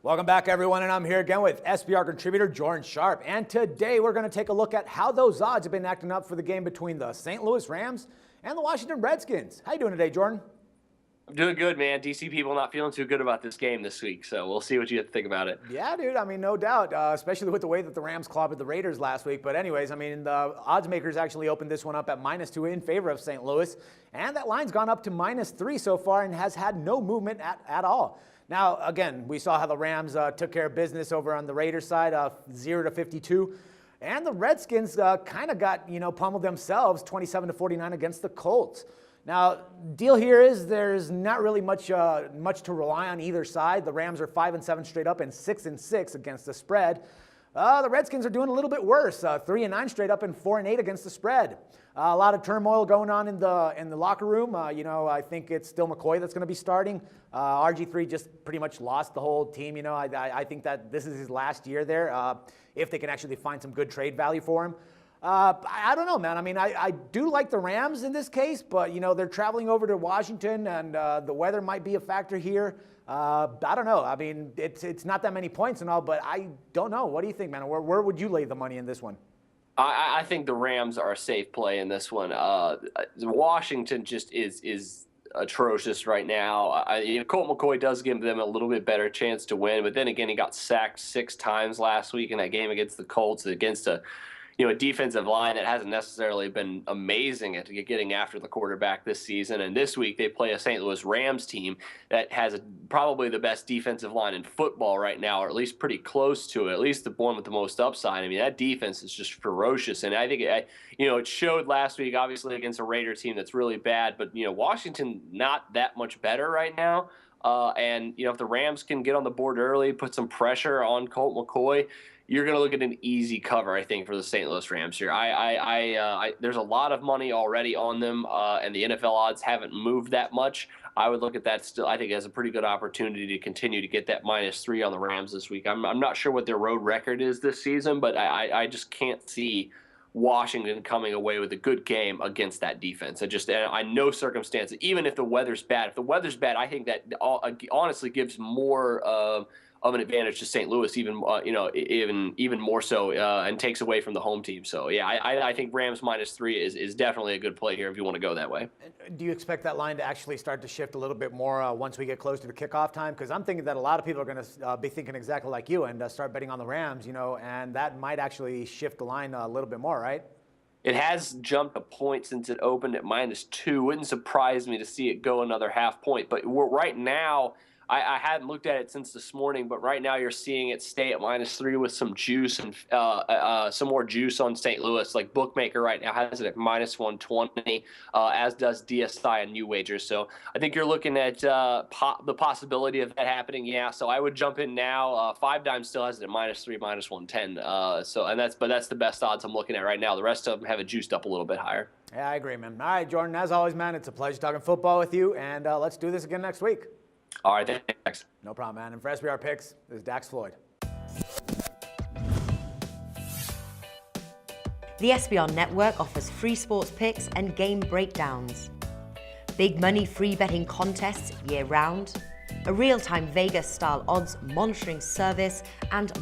Welcome back, everyone, and I'm here again with SBR contributor Jordan Sharp. And today we're going to take a look at how those odds have been acting up for the game between the St. Louis Rams and the Washington Redskins. How you doing today, Jordan? I'm doing good, man. DC people not feeling too good about this game this week, so we'll see what you have to think about it. Yeah, dude. I mean, no doubt, especially with the way that the Rams clobbered the Raiders last week. But anyways, I mean, the odds makers actually opened this one up at -2 in favor of St. Louis, and that line's gone up to -3 so far and has had no movement at all. Now, again, we saw how the Rams took care of business over on the Raiders side, 0-52. And the Redskins kind of got, pummeled themselves 27-49 against the Colts. Now, deal here is there's not really much to rely on either side. The Rams are 5-7 straight up and 6-6 against the spread. The Redskins are doing a little bit worse, 3-9 straight up and 4-8 against the spread. A lot of turmoil going on in the locker room. I think it's still McCoy that's going to be starting. RG3 just pretty much lost the whole team. I think that this is his last year there. If they can actually find some good trade value for him. I don't know, man. I mean, I do like the Rams in this case, but, they're traveling over to Washington, and the weather might be a factor here. I don't know. I mean, it's not that many points and all, but I don't know. What do you think, man? Where would you lay the money in this one? I think the Rams are a safe play in this one. Washington just is atrocious right now. Colt McCoy does give them a little bit better chance to win, but then again, he got sacked 6 times last week in that game against the Colts, against a defensive line that hasn't necessarily been amazing at getting after the quarterback this season. And this week they play a St. Louis Rams team that has probably the best defensive line in football right now, or at least pretty close to it, at least the one with the most upside. I mean, that defense is just ferocious. And I think, it showed last week, obviously, against a Raider team that's really bad. But, Washington not that much better right now. If the Rams can get on the board early, put some pressure on Colt McCoy, you're going to look at an easy cover, I think, for the St. Louis Rams here. There's a lot of money already on them, and the NFL odds haven't moved that much. I would look at that still, I think, as a pretty good opportunity to continue to get that -3 on the Rams this week. I'm not sure what their road record is this season, but I just can't see Washington coming away with a good game against that defense. I know circumstances, even if the weather's bad. If the weather's bad, I think that honestly gives more of an advantage to St. Louis, even more so, and takes away from the home team. So yeah, I think Rams -3 is definitely a good play here if you want to go that way. Do you expect that line to actually start to shift a little bit more once we get closer to kickoff time? Because I'm thinking that a lot of people are going to be thinking exactly like you and start betting on the Rams, and that might actually shift the line a little bit more, right? It has jumped a point since it opened at -2. Wouldn't surprise me to see it go another half point. But right now, I hadn't looked at it since this morning, but right now you're seeing it stay at -3 with some juice and some more juice on St. Louis. Like Bookmaker right now has it at -120, as does DSI and New Wagers. So I think you're looking at the possibility of that happening. Yeah, so I would jump in now. 5 Dimes still has it at -3, -110. But that's the best odds I'm looking at right now. The rest of them have it juiced up a little bit higher. Yeah, I agree, man. All right, Jordan. As always, man, it's a pleasure talking football with you, and let's do this again next week. All right, thanks. No problem, man. And for SBR Picks, this is Dax Floyd. The SBR Network offers free sports picks and game breakdowns, big money free betting contests year-round, a real-time Vegas-style odds monitoring service, and